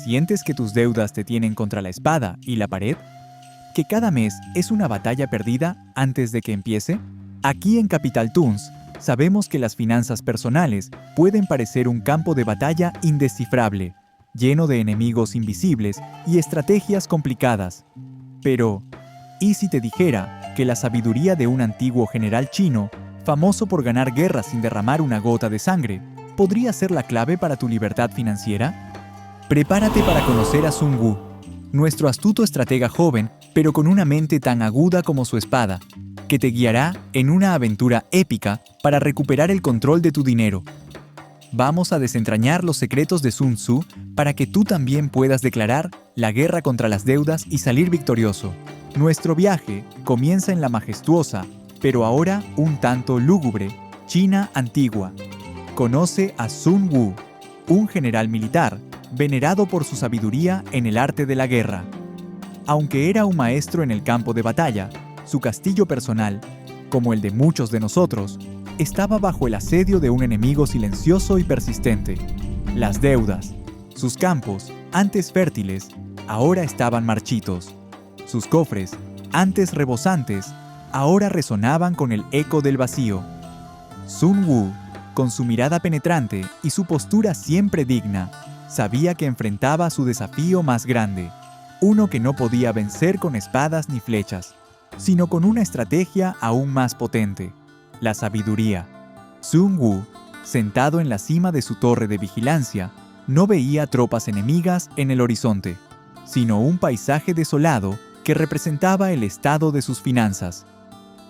¿Sientes que tus deudas te tienen contra la espada y la pared? ¿Que cada mes es una batalla perdida antes de que empiece? Aquí en Capital Toons sabemos que las finanzas personales pueden parecer un campo de batalla indescifrable, lleno de enemigos invisibles y estrategias complicadas. Pero, ¿y si te dijera que la sabiduría de un antiguo general chino, famoso por ganar guerras sin derramar una gota de sangre, podría ser la clave para tu libertad financiera? Prepárate para conocer a Sun Wu, nuestro astuto estratega joven, pero con una mente tan aguda como su espada, que te guiará en una aventura épica para recuperar el control de tu dinero. Vamos a desentrañar los secretos de Sun Tzu para que tú también puedas declarar la guerra contra las deudas y salir victorioso. Nuestro viaje comienza en la majestuosa, pero ahora un tanto lúgubre, China antigua. Conoce a Sun Wu, un general militar, venerado por su sabiduría en el arte de la guerra. Aunque era un maestro en el campo de batalla, su castillo personal, como el de muchos de nosotros, estaba bajo el asedio de un enemigo silencioso y persistente: las deudas. Sus campos, antes fértiles, ahora estaban marchitos. Sus cofres, antes rebosantes, ahora resonaban con el eco del vacío. Sun Wu, con su mirada penetrante y su postura siempre digna, sabía que enfrentaba su desafío más grande, uno que no podía vencer con espadas ni flechas, sino con una estrategia aún más potente: la sabiduría. Sun Wu, sentado en la cima de su torre de vigilancia, no veía tropas enemigas en el horizonte, sino un paisaje desolado que representaba el estado de sus finanzas.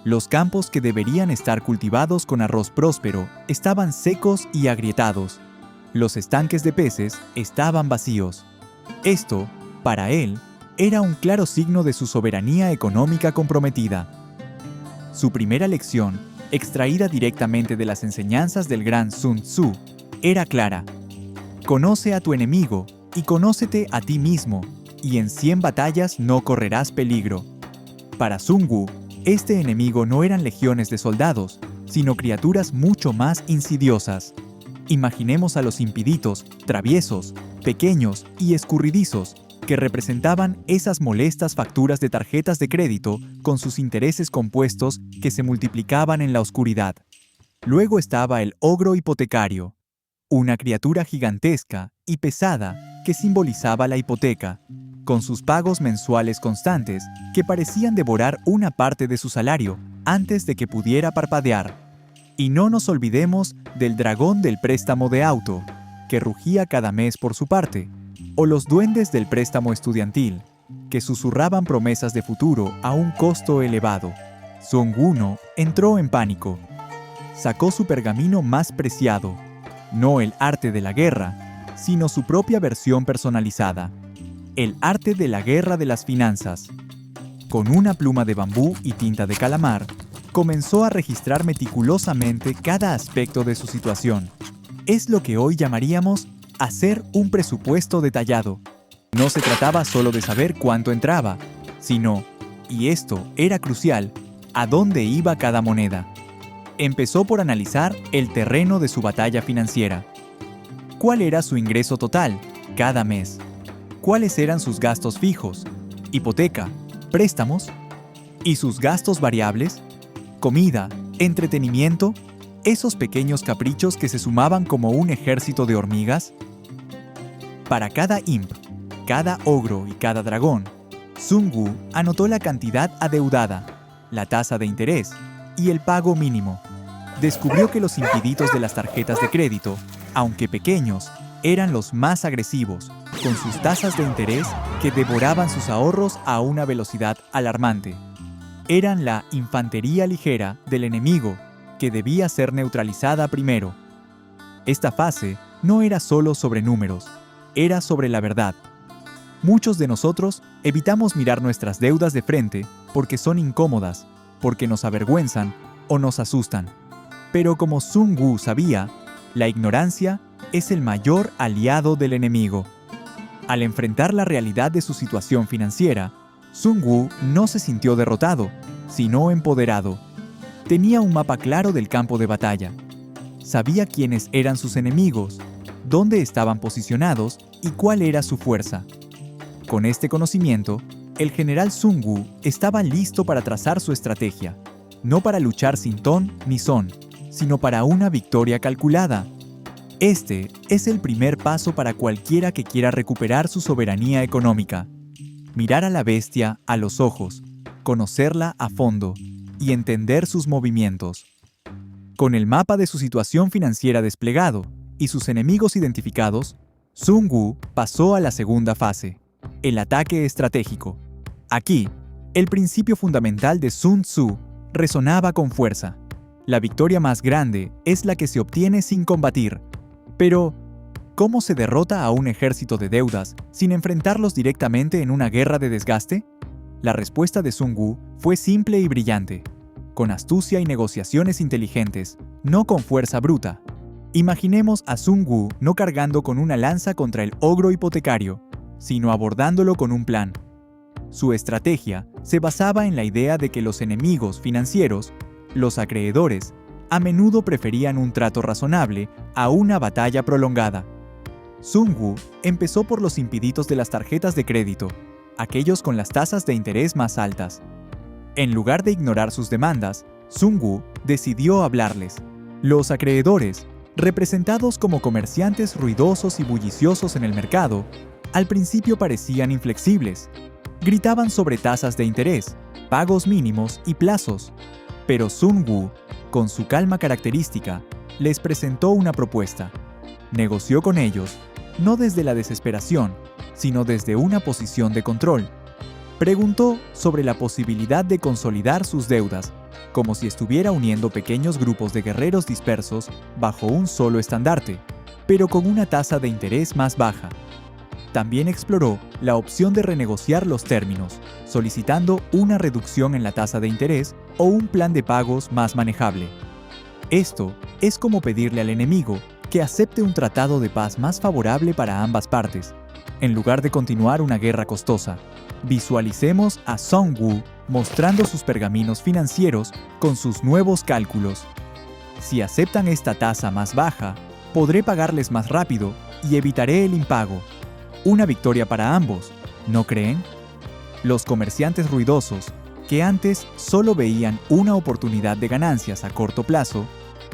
Los campos que deberían estar cultivados con arroz próspero estaban secos y agrietados. Los estanques de peces estaban vacíos. Esto, para él, era un claro signo de su soberanía económica comprometida. Su primera lección, extraída directamente de las enseñanzas del gran Sun Tzu, era clara: conoce a tu enemigo y conócete a ti mismo, y en 100 batallas no correrás peligro. Para Sun Wu, este enemigo no eran legiones de soldados, sino criaturas mucho más insidiosas. Imaginemos a los impiditos, traviesos, pequeños y escurridizos, que representaban esas molestas facturas de tarjetas de crédito con sus intereses compuestos que se multiplicaban en la oscuridad. Luego estaba el ogro hipotecario, una criatura gigantesca y pesada que simbolizaba la hipoteca, con sus pagos mensuales constantes que parecían devorar una parte de su salario antes de que pudiera parpadear. Y no nos olvidemos del dragón del préstamo de auto, que rugía cada mes por su parte, o los duendes del préstamo estudiantil, que susurraban promesas de futuro a un costo elevado. Sun Wu entró en pánico. Sacó su pergamino más preciado, no el arte de la guerra, sino su propia versión personalizada, el arte de la guerra de las finanzas. Con una pluma de bambú y tinta de calamar, comenzó a registrar meticulosamente cada aspecto de su situación. Es lo que hoy llamaríamos hacer un presupuesto detallado. No se trataba solo de saber cuánto entraba, sino, y esto era crucial, a dónde iba cada moneda. Empezó por analizar el terreno de su batalla financiera. ¿Cuál era su ingreso total cada mes? ¿Cuáles eran sus gastos fijos, hipoteca, préstamos? ¿Y sus gastos variables? Comida, entretenimiento, esos pequeños caprichos que se sumaban como un ejército de hormigas. Para cada imp, cada ogro y cada dragón, Sun Wu anotó la cantidad adeudada, la tasa de interés y el pago mínimo. Descubrió que los impiditos de las tarjetas de crédito, aunque pequeños, eran los más agresivos, con sus tasas de interés que devoraban sus ahorros a una velocidad alarmante. Eran la infantería ligera del enemigo, que debía ser neutralizada primero. Esta fase no era solo sobre números, era sobre la verdad. Muchos de nosotros evitamos mirar nuestras deudas de frente porque son incómodas, porque nos avergüenzan o nos asustan. Pero como Sun Wu sabía, la ignorancia es el mayor aliado del enemigo. Al enfrentar la realidad de su situación financiera, Sun Wu no se sintió derrotado, sino empoderado. Tenía un mapa claro del campo de batalla. Sabía quiénes eran sus enemigos, dónde estaban posicionados y cuál era su fuerza. Con este conocimiento, el general Sun Wu estaba listo para trazar su estrategia, no para luchar sin ton ni son, sino para una victoria calculada. Este es el primer paso para cualquiera que quiera recuperar su soberanía económica. Mirar a la bestia a los ojos, conocerla a fondo y entender sus movimientos. Con el mapa de su situación financiera desplegado y sus enemigos identificados, Sun Wu pasó a la segunda fase, el ataque estratégico. Aquí, el principio fundamental de Sun Tzu resonaba con fuerza. La victoria más grande es la que se obtiene sin combatir. Pero, ¿cómo se derrota a un ejército de deudas sin enfrentarlos directamente en una guerra de desgaste? La respuesta de Sun Wu fue simple y brillante, con astucia y negociaciones inteligentes, no con fuerza bruta. Imaginemos a Sun Wu no cargando con una lanza contra el ogro hipotecario, sino abordándolo con un plan. Su estrategia se basaba en la idea de que los enemigos financieros, los acreedores, a menudo preferían un trato razonable a una batalla prolongada. Sun Wu empezó por los impedidos de las tarjetas de crédito, aquellos con las tasas de interés más altas. En lugar de ignorar sus demandas, Sun Wu decidió hablarles. Los acreedores, representados como comerciantes ruidosos y bulliciosos en el mercado, al principio parecían inflexibles. Gritaban sobre tasas de interés, pagos mínimos y plazos. Pero Sun Wu, con su calma característica, les presentó una propuesta. Negoció con ellos, no desde la desesperación, sino desde una posición de control. Preguntó sobre la posibilidad de consolidar sus deudas, como si estuviera uniendo pequeños grupos de guerreros dispersos bajo un solo estandarte, pero con una tasa de interés más baja. También exploró la opción de renegociar los términos, solicitando una reducción en la tasa de interés o un plan de pagos más manejable. Esto es como pedirle al enemigo que acepte un tratado de paz más favorable para ambas partes, en lugar de continuar una guerra costosa. Visualicemos a Sun Wu mostrando sus pergaminos financieros con sus nuevos cálculos. Si aceptan esta tasa más baja, podré pagarles más rápido y evitaré el impago. Una victoria para ambos, ¿no creen? Los comerciantes ruidosos, que antes solo veían una oportunidad de ganancias a corto plazo,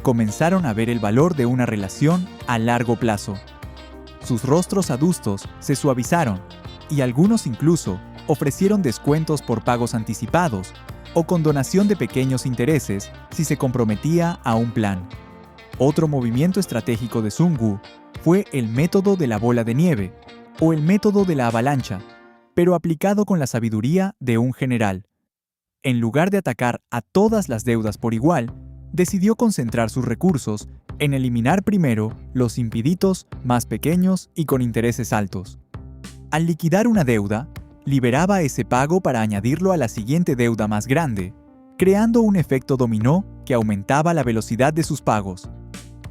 comenzaron a ver el valor de una relación a largo plazo. Sus rostros adustos se suavizaron y algunos incluso ofrecieron descuentos por pagos anticipados o condonación de pequeños intereses si se comprometía a un plan. Otro movimiento estratégico de Sun Wu fue el método de la bola de nieve o el método de la avalancha, pero aplicado con la sabiduría de un general. En lugar de atacar a todas las deudas por igual, decidió concentrar sus recursos en eliminar primero los impedidos más pequeños y con intereses altos. Al liquidar una deuda, liberaba ese pago para añadirlo a la siguiente deuda más grande, creando un efecto dominó que aumentaba la velocidad de sus pagos.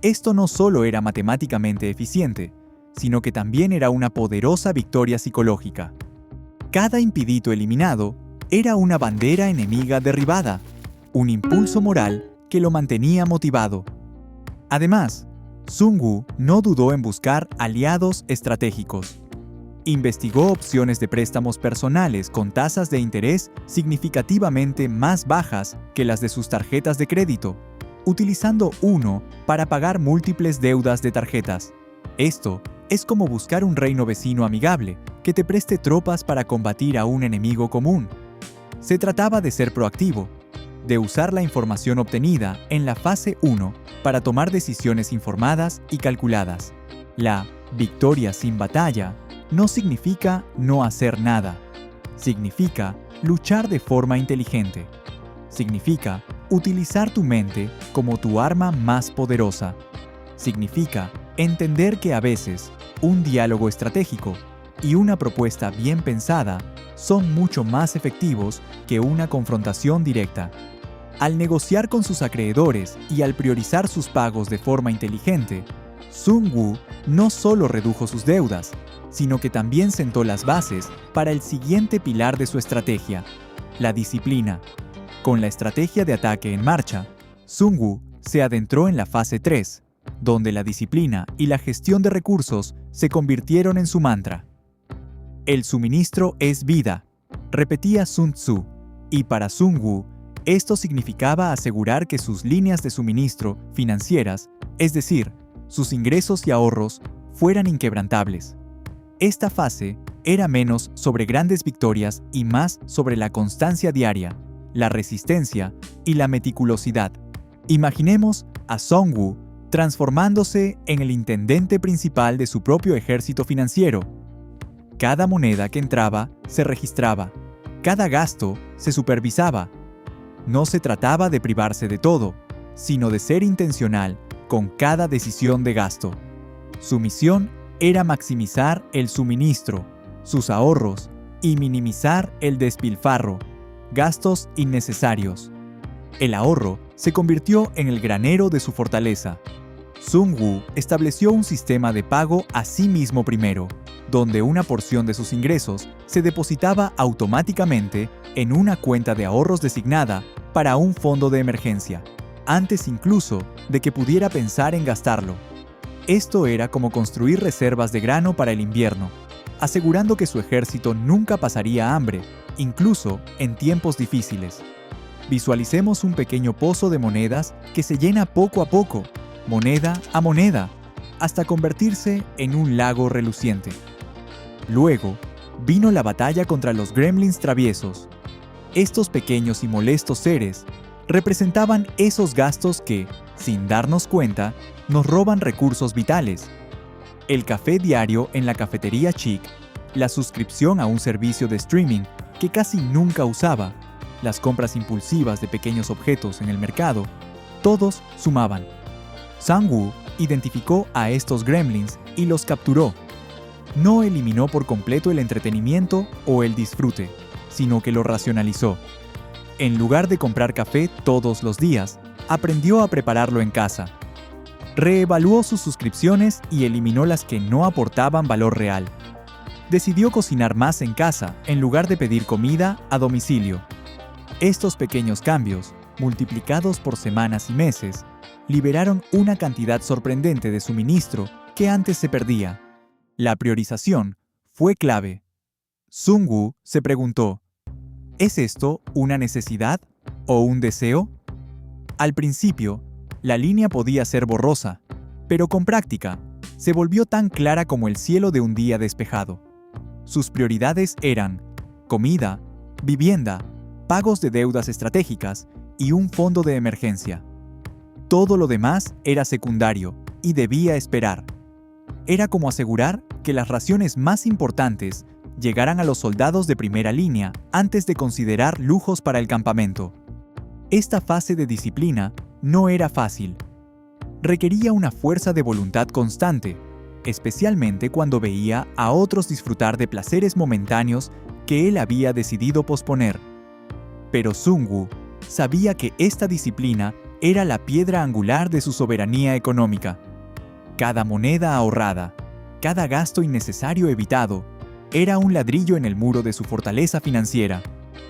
Esto no solo era matemáticamente eficiente, sino que también era una poderosa victoria psicológica. Cada impedito eliminado era una bandera enemiga derribada, un impulso moral que lo mantenía motivado. Además, Sun Wu no dudó en buscar aliados estratégicos. Investigó opciones de préstamos personales con tasas de interés significativamente más bajas que las de sus tarjetas de crédito, utilizando uno para pagar múltiples deudas de tarjetas. Esto es como buscar un reino vecino amigable que te preste tropas para combatir a un enemigo común. Se trataba de ser proactivo, de usar la información obtenida en la fase 1 para tomar decisiones informadas y calculadas. La victoria sin batalla no significa no hacer nada. Significa luchar de forma inteligente. Significa utilizar tu mente como tu arma más poderosa. Significa entender que a veces un diálogo estratégico y una propuesta bien pensada son mucho más efectivos que una confrontación directa. Al negociar con sus acreedores y al priorizar sus pagos de forma inteligente, Sun Wu no solo redujo sus deudas, sino que también sentó las bases para el siguiente pilar de su estrategia, la disciplina. Con la estrategia de ataque en marcha, Sun Wu se adentró en la fase 3, donde la disciplina y la gestión de recursos se convirtieron en su mantra. El suministro es vida, repetía Sun Tzu, y para Sun Wu, esto significaba asegurar que sus líneas de suministro financieras, es decir, sus ingresos y ahorros, fueran inquebrantables. Esta fase era menos sobre grandes victorias y más sobre la constancia diaria, la resistencia y la meticulosidad. Imaginemos a Sun Wu transformándose en el intendente principal de su propio ejército financiero. Cada moneda que entraba se registraba, cada gasto se supervisaba. No se trataba de privarse de todo, sino de ser intencional con cada decisión de gasto. Su misión era maximizar el suministro, sus ahorros y minimizar el despilfarro, gastos innecesarios. El ahorro se convirtió en el granero de su fortaleza. Sun Wu estableció un sistema de pago a sí mismo primero, donde una porción de sus ingresos se depositaba automáticamente en una cuenta de ahorros designada para un fondo de emergencia, antes incluso de que pudiera pensar en gastarlo. Esto era como construir reservas de grano para el invierno, asegurando que su ejército nunca pasaría hambre, incluso en tiempos difíciles. Visualicemos un pequeño pozo de monedas que se llena poco a poco, moneda a moneda, hasta convertirse en un lago reluciente. Luego, vino la batalla contra los gremlins traviesos. Estos pequeños y molestos seres representaban esos gastos que, sin darnos cuenta, nos roban recursos vitales. El café diario en la cafetería chic, la suscripción a un servicio de streaming que casi nunca usaba, las compras impulsivas de pequeños objetos en el mercado, todos sumaban. Sun Wu identificó a estos gremlins y los capturó. No eliminó por completo el entretenimiento o el disfrute, sino que lo racionalizó. En lugar de comprar café todos los días, aprendió a prepararlo en casa. Reevaluó sus suscripciones y eliminó las que no aportaban valor real. Decidió cocinar más en casa en lugar de pedir comida a domicilio. Estos pequeños cambios, multiplicados por semanas y meses, liberaron una cantidad sorprendente de suministro que antes se perdía. La priorización fue clave. Sun Wu se preguntó, ¿es esto una necesidad o un deseo? Al principio, la línea podía ser borrosa, pero con práctica, se volvió tan clara como el cielo de un día despejado. Sus prioridades eran comida, vivienda, pagos de deudas estratégicas y un fondo de emergencia. Todo lo demás era secundario y debía esperar. Era como asegurar que las raciones más importantes llegaran a los soldados de primera línea antes de considerar lujos para el campamento. Esta fase de disciplina no era fácil. Requería una fuerza de voluntad constante, especialmente cuando veía a otros disfrutar de placeres momentáneos que él había decidido posponer. Pero Sun Wu sabía que esta disciplina era la piedra angular de su soberanía económica. Cada moneda ahorrada, cada gasto innecesario evitado, era un ladrillo en el muro de su fortaleza financiera.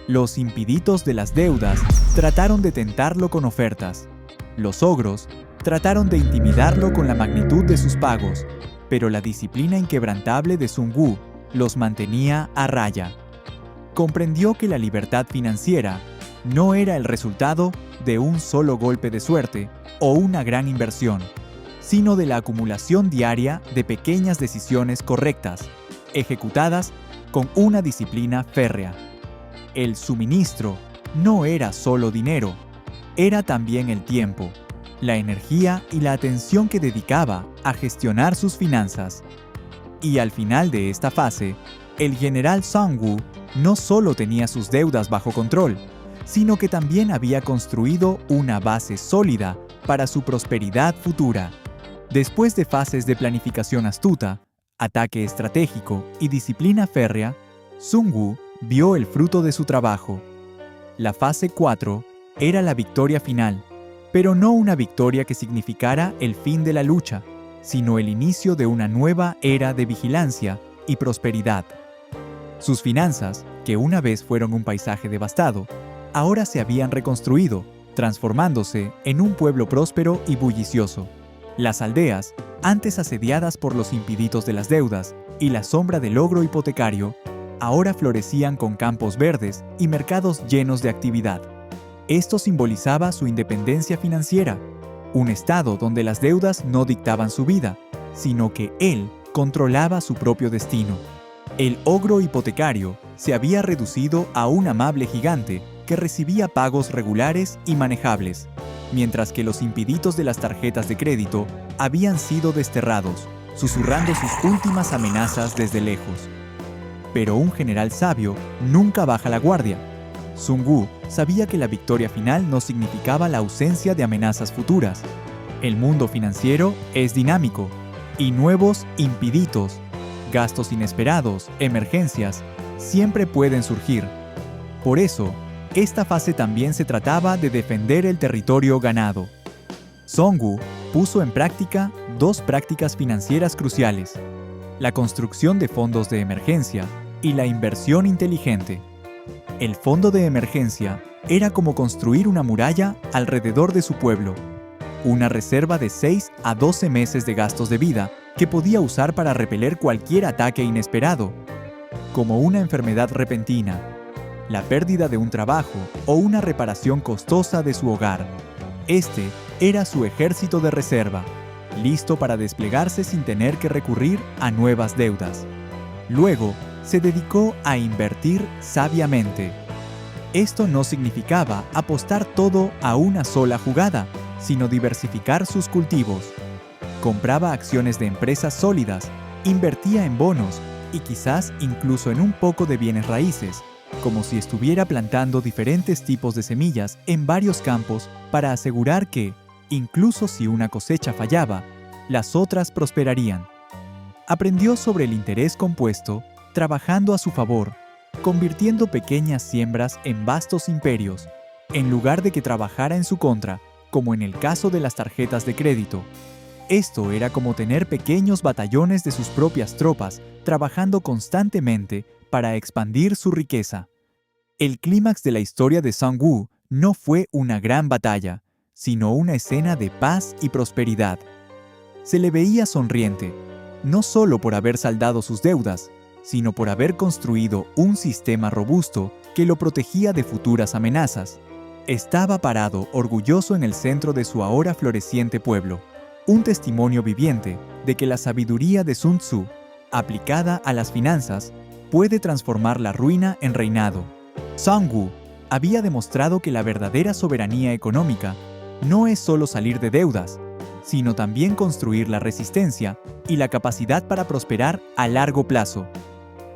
Los impiditos de las deudas trataron de tentarlo con ofertas. Los ogros trataron de intimidarlo con la magnitud de sus pagos, pero la disciplina inquebrantable de Sun Wu los mantenía a raya. Comprendió que la libertad financiera no era el resultado de un solo golpe de suerte o una gran inversión, sino de la acumulación diaria de pequeñas decisiones correctas, ejecutadas con una disciplina férrea. El suministro no era solo dinero, era también el tiempo, la energía y la atención que dedicaba a gestionar sus finanzas. Y al final de esta fase, el general Sun Wu no solo tenía sus deudas bajo control, sino que también había construido una base sólida para su prosperidad futura. Después de fases de planificación astuta, ataque estratégico y disciplina férrea, Sun Wu vio el fruto de su trabajo. La fase 4 era la victoria final, pero no una victoria que significara el fin de la lucha, sino el inicio de una nueva era de vigilancia y prosperidad. Sus finanzas, que una vez fueron un paisaje devastado, ahora se habían reconstruido, transformándose en un pueblo próspero y bullicioso. Las aldeas, antes asediadas por los impíditos de las deudas y la sombra del ogro hipotecario, ahora florecían con campos verdes y mercados llenos de actividad. Esto simbolizaba su independencia financiera, un estado donde las deudas no dictaban su vida, sino que él controlaba su propio destino. El ogro hipotecario se había reducido a un amable gigante que recibía pagos regulares y manejables, mientras que los impíditos de las tarjetas de crédito habían sido desterrados, susurrando sus últimas amenazas desde lejos. Pero un general sabio nunca baja la guardia. Sun Wu sabía que la victoria final no significaba la ausencia de amenazas futuras. El mundo financiero es dinámico, y nuevos impíditos, gastos inesperados, emergencias, siempre pueden surgir. Por eso, esta fase también se trataba de defender el territorio ganado. Sun Wu puso en práctica dos prácticas financieras cruciales: la construcción de fondos de emergencia y la inversión inteligente. El fondo de emergencia era como construir una muralla alrededor de su pueblo, una reserva de 6 a 12 meses de gastos de vida que podía usar para repeler cualquier ataque inesperado, como una enfermedad repentina, la pérdida de un trabajo o una reparación costosa de su hogar. Este era su ejército de reserva, listo para desplegarse sin tener que recurrir a nuevas deudas. Luego, se dedicó a invertir sabiamente. Esto no significaba apostar todo a una sola jugada, sino diversificar sus cultivos. Compraba acciones de empresas sólidas, invertía en bonos y quizás incluso en un poco de bienes raíces, como si estuviera plantando diferentes tipos de semillas en varios campos para asegurar que, incluso si una cosecha fallaba, las otras prosperarían. Aprendió sobre el interés compuesto, trabajando a su favor, convirtiendo pequeñas siembras en vastos imperios, en lugar de que trabajara en su contra, como en el caso de las tarjetas de crédito. Esto era como tener pequeños batallones de sus propias tropas trabajando constantemente para expandir su riqueza. El clímax de la historia de Sun Wu no fue una gran batalla, sino una escena de paz y prosperidad. Se le veía sonriente, no solo por haber saldado sus deudas, sino por haber construido un sistema robusto que lo protegía de futuras amenazas. Estaba parado orgulloso en el centro de su ahora floreciente pueblo, un testimonio viviente de que la sabiduría de Sun Tzu, aplicada a las finanzas, puede transformar la ruina en reinado. Sun Wu había demostrado que la verdadera soberanía económica no es solo salir de deudas, sino también construir la resistencia y la capacidad para prosperar a largo plazo.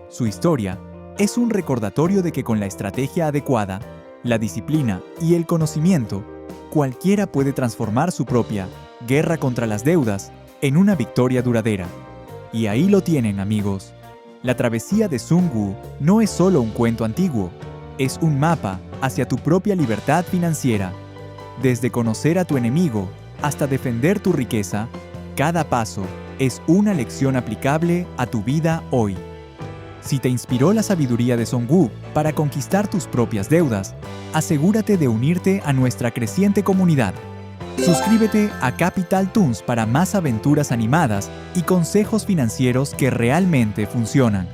Su historia es un recordatorio de que con la estrategia adecuada, la disciplina y el conocimiento, cualquiera puede transformar su propia guerra contra las deudas en una victoria duradera. Y ahí lo tienen, amigos. La travesía de Sun Wu no es solo un cuento antiguo, es un mapa hacia tu propia libertad financiera. Desde conocer a tu enemigo hasta defender tu riqueza, cada paso es una lección aplicable a tu vida hoy. Si te inspiró la sabiduría de Sun Wu para conquistar tus propias deudas, asegúrate de unirte a nuestra creciente comunidad. Suscríbete a Capital Toons para más aventuras animadas y consejos financieros que realmente funcionan.